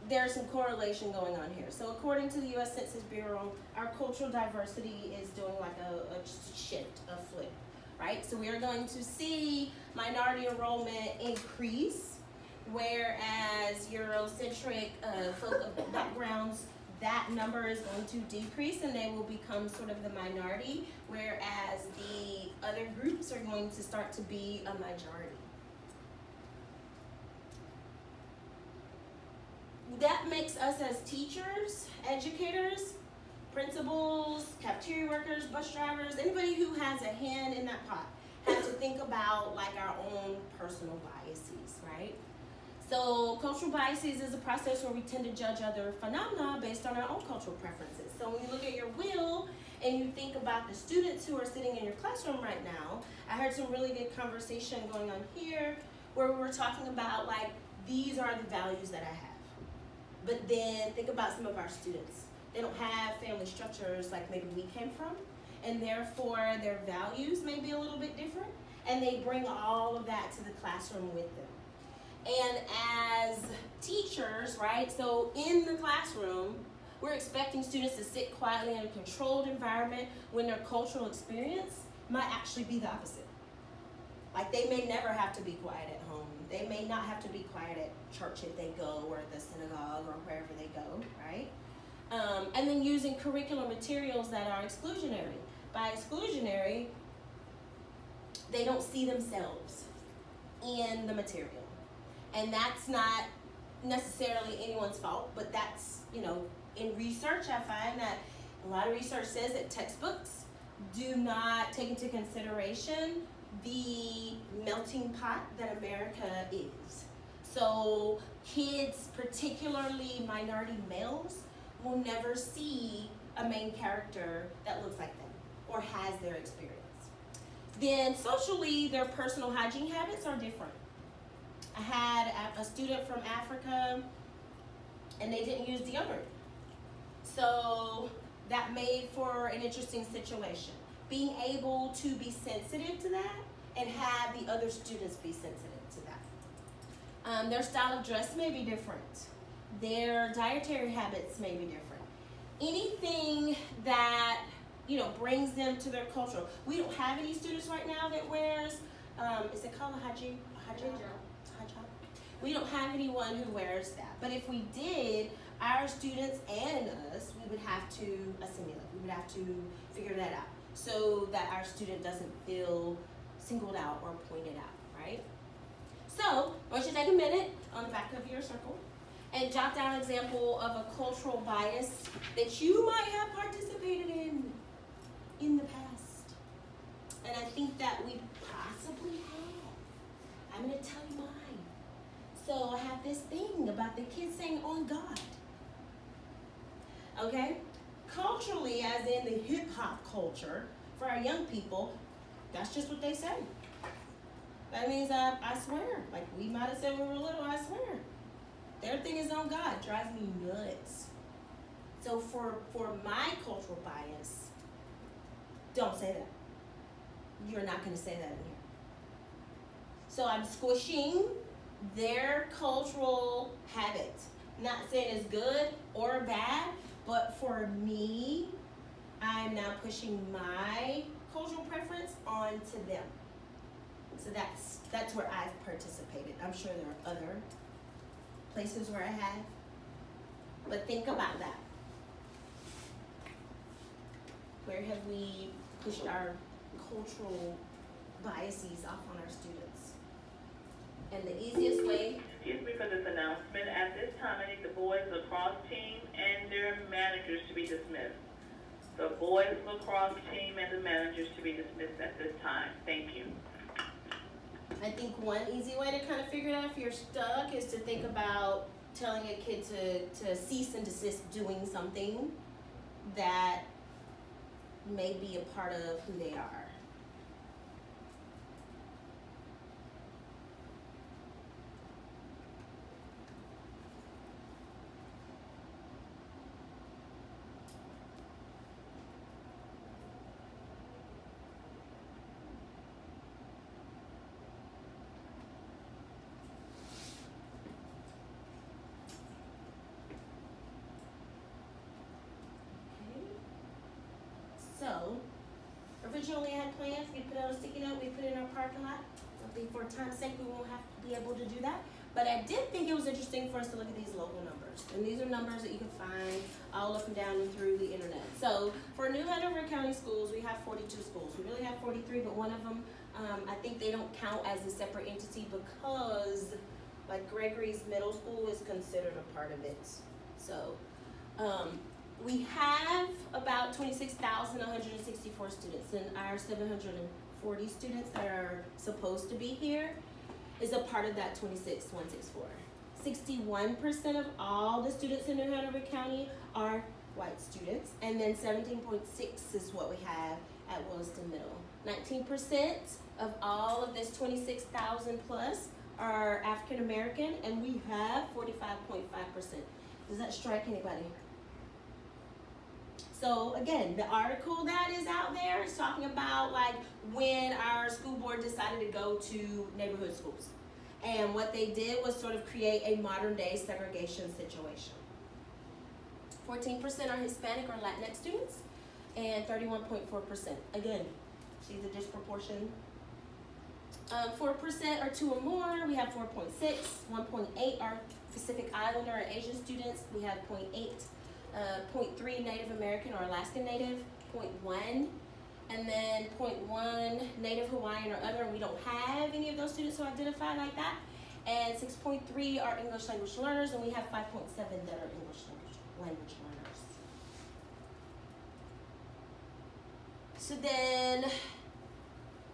there's some correlation going on here. So according to the U.S. Census Bureau, our cultural diversity is doing like a shift, a flip, right? So we are going to see minority enrollment increase, whereas Eurocentric folk of backgrounds, that number is going to decrease and they will become sort of the minority, whereas the other groups are going to start to be a majority. That makes us as teachers, educators, principals, cafeteria workers, bus drivers, anybody who has a hand in that pot, have to think about like our own personal biases, right? So cultural biases is a process where we tend to judge other phenomena based on our own cultural preferences. So when you look at your wheel and you think about the students who are sitting in your classroom right now, I heard some really good conversation going on here where we were talking about like, these are the values that I have. But then think about some of our students. They don't have family structures like maybe we came from, and therefore their values may be a little bit different, and they bring all of that to the classroom with them. And as teachers, right, so in the classroom, we're expecting students to sit quietly in a controlled environment when their cultural experience might actually be the opposite. Like they may never have to be quiet at home. They may not have to be quiet at church if they go, or at the synagogue, or wherever they go, right? And then using curricular materials that are exclusionary. By exclusionary, they don't see themselves in the material. And that's not necessarily anyone's fault, but that's, in research, I find that a lot of research says that textbooks do not take into consideration the melting pot that America is. So kids, particularly minority males, will never see a main character that looks like them or has their experience. Then socially, their personal hygiene habits are different. I had a student from Africa and they didn't use deodorant. So that made for an interesting situation. Being able to be sensitive to that and have the other students be sensitive to that. Their style of dress may be different. Their dietary habits may be different. Anything that brings them to their culture. We don't have any students right now that wears, is it called a hijab? Hijab? We don't have anyone who wears that. But if we did, our students and us, we would have to assimilate. We would have to figure that out so that our student doesn't feel singled out or pointed out, right? So, I want you to take a minute on the back of your circle and jot down an example of a cultural bias that you might have participated in the past. And I think that we possibly have. I'm going to tell you mine. So I have this thing about the kids saying on God. Okay? Culturally, as in the hip hop culture, for our young people, that's just what they say. That means I swear. Like we might have said when we were little, I swear. Their thing is on God. Drives me nuts. So for my cultural bias, don't say that. You're not going to say that in here. So I'm squishing their cultural habit. Not saying it's good or bad, but for me, I'm now pushing my cultural preference onto them. So that's where I've participated. I'm sure there are other places where I have, but think about that. Where have we pushed our cultural biases off on our students? And the easiest way... Excuse me for this announcement. At this time, I need the boys lacrosse team and their managers to be dismissed. The boys lacrosse team and the managers to be dismissed at this time. Thank you. I think one easy way to kind of figure it out if you're stuck is to think about telling a kid to cease and desist doing something that may be a part of who they are. originally had planned, we put out a sticky note, we put it in our parking lot. But for time's sake, we won't have to be able to do that. But I did think it was interesting for us to look at these local numbers. And these are numbers that you can find all up and down and through the internet. So for New Hanover County schools, we have 42 schools. We really have 43, but one of them, I think they don't count as a separate entity because like Gregory's Middle School is considered a part of it. So we have about 26,164 students, and our 740 students that are supposed to be here is a part of that 26,164. 61% of all the students in New Hanover County are white students, and then 17.6 is what we have at Williston Middle. 19% of all of this 26,000 plus are African American, and we have 45.5%. Does that strike anybody? So again, the article that is out there is talking about like when our school board decided to go to neighborhood schools. And what they did was sort of create a modern day segregation situation. 14% are Hispanic or Latinx students, and 31.4%. Again, see the disproportion. 4% are 2 or more. We have 4.6. 1.8 are Pacific Islander or Asian students. We have 0.8. 0.3 Native American or Alaskan Native. 0.1. And then 0.1 Native Hawaiian or other. We don't have any of those students who identify like that. And 6.3 are English language learners, and we have 5.7 that are English language learners. So then,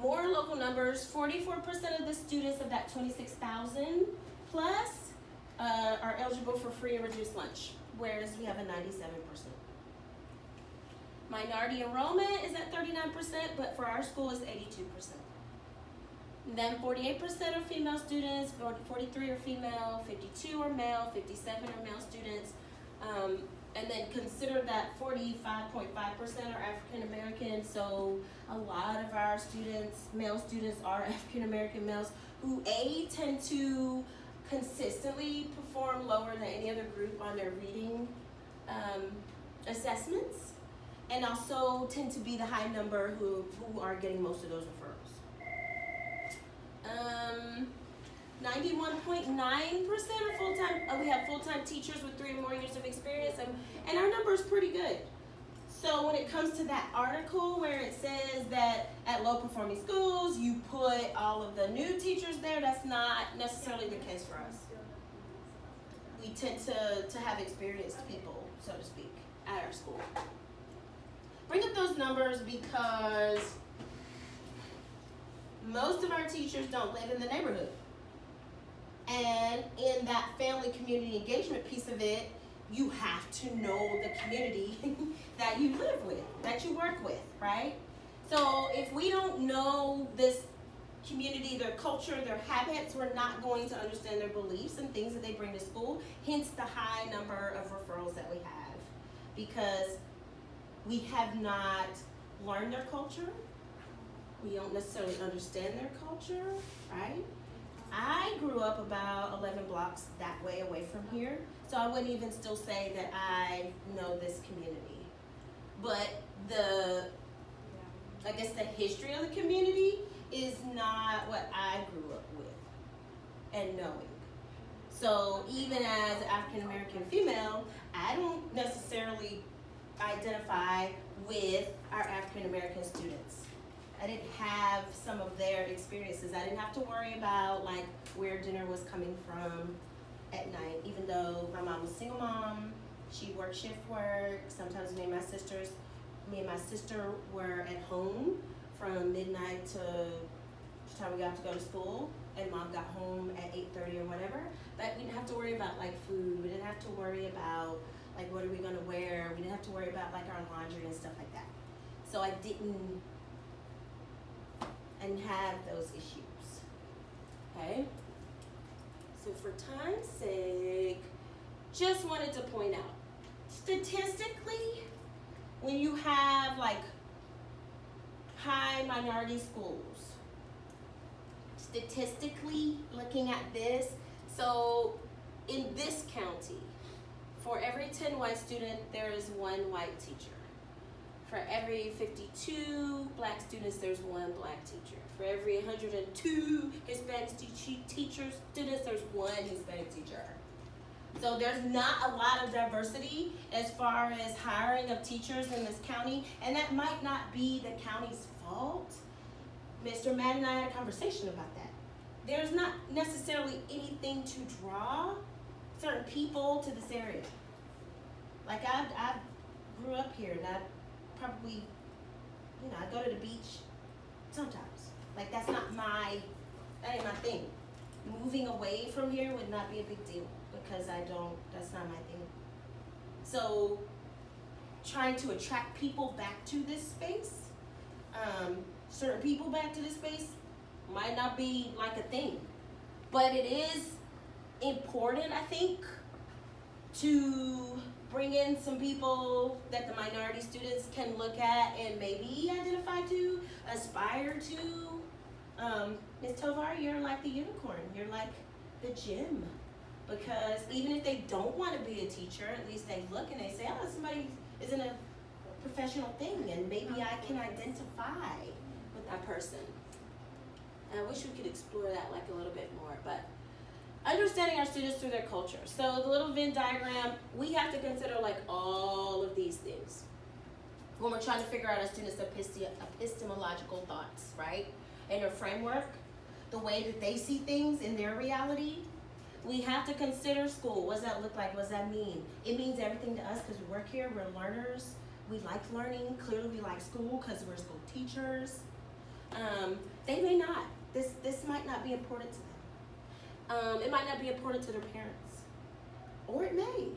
more local numbers. 44% of the students of that 26,000 plus are eligible for free and reduced lunch, whereas we have a 97%. Minority enrollment is at 39%, but for our school is 82%. Then 48% are female students, 43 are female, 52 are male, 57 are male students. And then consider that 45.5% are African American, so a lot of our students, male students, are African American males who tend to consistently perform lower than any other group on their reading assessments, and also tend to be the high number who are getting most of those referrals. 91.9% are full-time. We have full-time teachers with 3 or more years of experience, and our number is pretty good. So when it comes to that article where it says that at low-performing schools you put all of the new teachers there, that's not necessarily the case for us. We tend to have experienced people, so to speak, at our school. Bring up those numbers because most of our teachers don't live in the neighborhood. And in that family community engagement piece of it, you have to know the community that you live with, that you work with, right? So if we don't know this community, their culture, their habits, we're not going to understand their beliefs and things that they bring to school, hence the high number of referrals that we have. Because we have not learned their culture, we don't necessarily understand their culture, right? I grew up about 11 blocks that way away from here, so I wouldn't even still say that I know this community. But I guess the history of the community is not what I grew up with and knowing. So even as an African American female, I don't necessarily identify with our African American students. I didn't have some of their experiences. I didn't have to worry about like where dinner was coming from at night, even though my mom was a single mom. She worked shift work. Sometimes me and my sister were at home from midnight to the time we got to go to school, and mom got home at 8:30 or whatever. But we didn't have to worry about like food. We didn't have to worry about like what are we gonna wear. We didn't have to worry about like our laundry and stuff like that. So I didn't have those issues. Okay? So for time's sake, just wanted to point out, statistically, when you have like high minority schools, statistically looking at this, so in this county, for every 10 white students, there is 1 white teacher. For every 52 black students, there's one black teacher. For every 102 Hispanic students, there's one Hispanic teacher. So there's not a lot of diversity as far as hiring of teachers in this county, and that might not be the county's fault. Mr. Madden and I had a conversation about that. There's not necessarily anything to draw certain people to this area. Like I grew up here, and I probably, I go to the beach sometimes. Like that ain't my thing. Moving away from here would not be a big deal because that's not my thing. So trying to attract people back to this space, certain people back to this space might not be like a thing. But it is important, I think, to bring in some people that the minority students can look at and maybe identify to, aspire to. Ms. Tovar, you're like the unicorn. You're like the gem. Because even if they don't want to be a teacher, at least they look and they say, oh, somebody is in a professional thing and maybe I can identify with that person. And I wish we could explore that like a little bit more, but understanding our students through their culture. So the little Venn diagram, we have to consider like all of these things when we're trying to figure out our students' epistemological thoughts, right? And their framework, the way that they see things in their reality. We have to consider school. What does that look like? What does that mean? It means everything to us because we work here, we're learners. We like learning. Clearly we like school because we're school teachers. They may not. This might not be important to them. It might not be important to their parents. Or it may.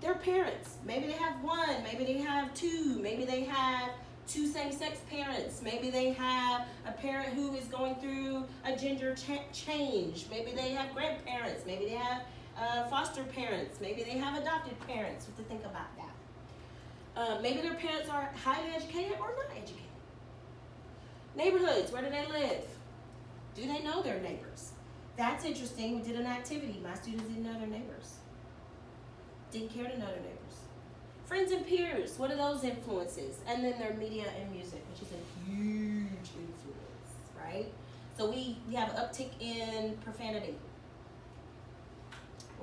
Their parents, maybe they have one, maybe they have two, maybe they have two same-sex parents, maybe they have a parent who is going through a gender change, maybe they have grandparents, maybe they have foster parents, maybe they have adopted parents. We have to think about that. Maybe their parents are highly educated or not educated. Neighborhoods, where do they live? Do they know their neighbors? That's interesting. We did an activity. My students didn't know their neighbors. Didn't care to know their neighbors. Friends and peers, what are those influences? And then their media and music, which is a huge influence, right? So we have an uptick in profanity.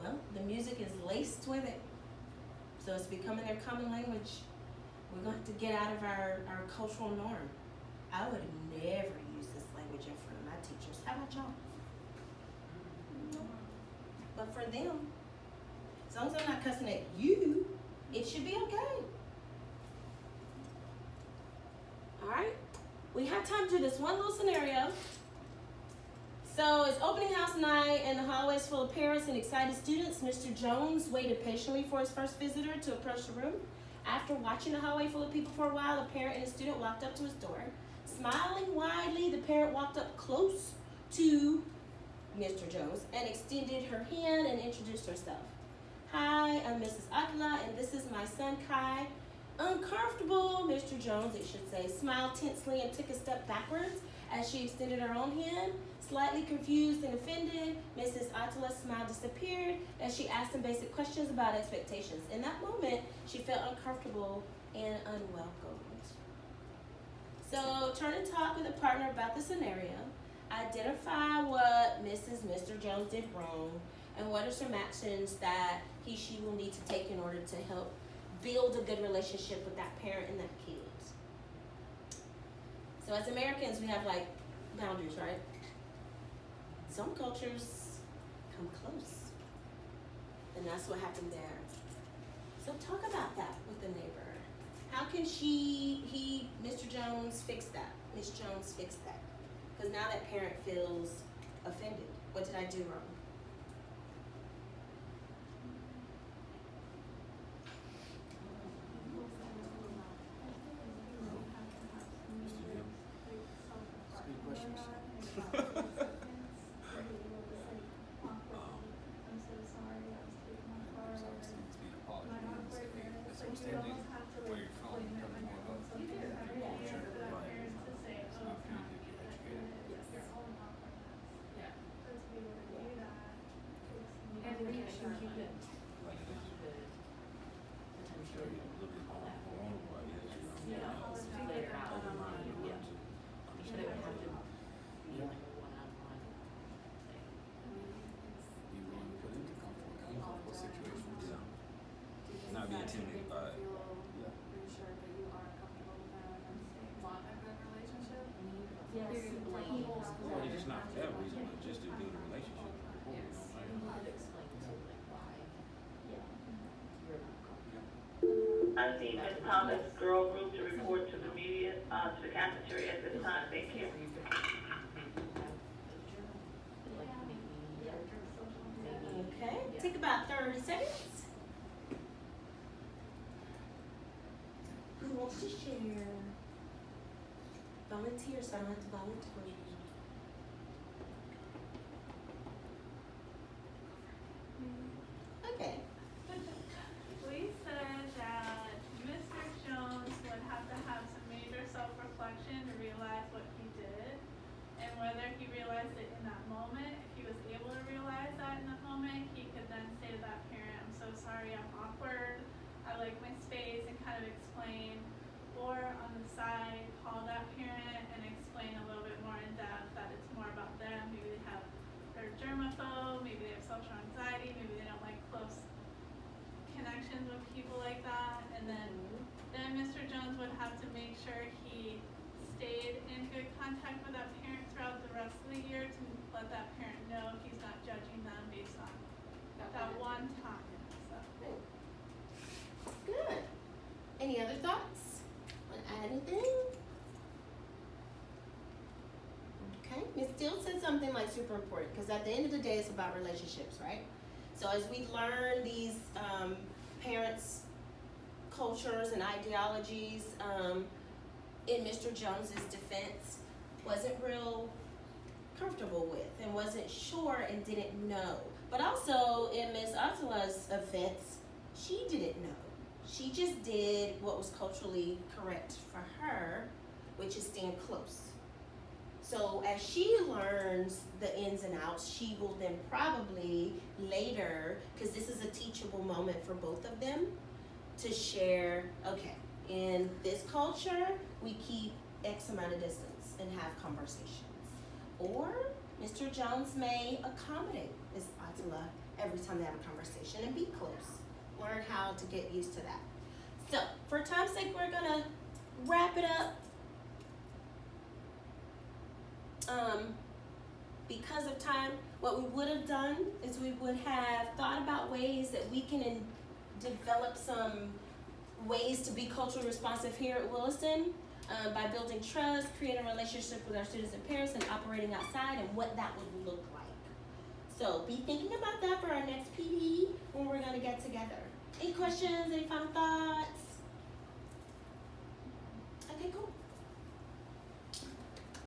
Well, the music is laced with it. So it's becoming their common language. We're going to have to get out of our cultural norm. I would never use this language in front of my teachers. How about y'all? No. But for them, as long as I'm not cussing at you, it should be okay. All right? We have time to do this one little scenario. So it's opening house night and the hallway is full of parents and excited students. Mr. Jones waited patiently for his first visitor to approach the room. After watching the hallway full of people for a while, a parent and a student walked up to his door. Smiling widely, the parent walked up close to Mr. Jones and extended her hand and introduced herself. Hi, I'm Mrs. Atala, and this is my son, Kai. Uncomfortable, Mr. Jones, it should say, smiled tensely and took a step backwards as she extended her own hand. Slightly confused and offended, Mrs. Atala's smile disappeared as she asked some basic questions about expectations. In that moment, she felt uncomfortable and unwelcomed. So turn and talk with a partner about the scenario. Identify what Mr. Jones did wrong and what are some actions that she will need to take in order to help build a good relationship with that parent and that kid. So as Americans, we have like boundaries, right? Some cultures come close. And that's what happened there. So talk about that with the neighbor. How can Mr. Jones fix that? Ms. Jones fix that? Because now that parent feels offended. What did I do wrong? I need Ms. Thomas' girl group to report to the media, to the cafeteria at this time. Thank you. Okay, take about 30 seconds. Who wants to share? Volunteers, so I don't have to volunteer. Okay. We said that Mr. Jones would have to have some major self-reflection to realize what he did, and whether he realized it in that moment, if he was able to realize that in that moment, he could then say to that parent, I'm so sorry, I'm awkward, I like my space, and kind of explain, or on the side, call that parent and explain a little bit more in depth that it's more about them, maybe they have, they're germaphobe, maybe they have social anxiety, maybe they don't like close connections with people like that, and then Mr. Jones would have to make sure he stayed in good contact with that parent throughout the rest of the year to let that parent know he's not judging them based on that one time. So. Good. Any other thoughts? Want to add anything? Okay. Ms. Steele said something like super important, because at the end of the day, it's about relationships, right? So as we learn these parents' cultures and ideologies, in Mr. Jones's defense, wasn't real comfortable with and wasn't sure and didn't know. But also in Ms. Atala's offense, she didn't know. She just did what was culturally correct for her, which is stand close. So as she learns the ins and outs, she will then probably later, because this is a teachable moment for both of them, to share, okay, in this culture, we keep X amount of distance and have conversations. Or Mr. Jones may accommodate Ms. Atala every time they have a conversation and be close. Learn how to get used to that. So for time's sake, we're gonna wrap it up. Because of time, what we would have done is we would have thought about ways that we can develop some ways to be culturally responsive here at Williston, by building trust, creating a relationship with our students and parents, and operating outside, and what that would look like. So be thinking about that for our next PD when we're gonna get together. Any questions, any final thoughts?